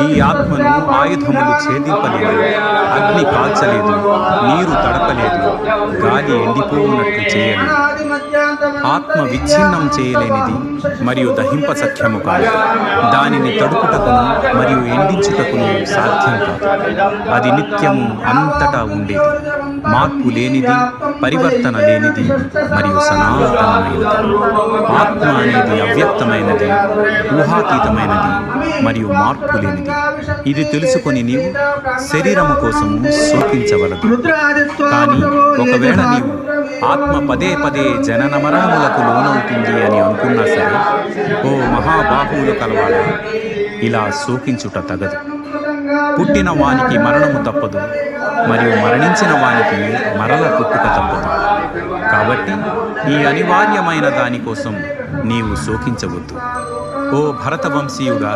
ఈ ఆత్మను ఆయుధములు ఛేదింపలేదు, అగ్ని కాల్చలేదు, నీరు తడపలేదు, గాలి ఎండిపోవునట్లు చేయలేదు. ఆత్మ విచ్ఛిన్నం చేయలేనిది మరియు దహింప సఖ్యము కాదు. దానిని తడుపుటకును మరియు ఎండించుటకును సాధ్యం కాదు. అది నిత్యము అంతటా ఉండేది, మార్పు లేనిది, పరివర్తన లేనిది మరియు సనాతనమైనది. ఆత్మ అనేది అవ్యక్తమైనది, ఊహాతీతమైనది మరియు మార్పు లేనిది. ఇది తెలుసుకొని నీవు శరీరము కోసము శోకించవలదు. కానీ ఒకవేళ నీవు ఆత్మ పదే పదే జనన మరణములకు లోనవుతుంది అని అనుకున్నా సరే, ఓ మహాబాహువులు కలవాడా, ఇలా శోకించుట తగదు. పుట్టిన వానికి మరణము తప్పదు, మరియు మరణించిన వానికి మరల పుట్టుక తప్పదు. కాబట్టి ఈ అనివార్యమైన దానికోసం నీవు శోకించవద్దు. ఓ భరతవంశీయుడా,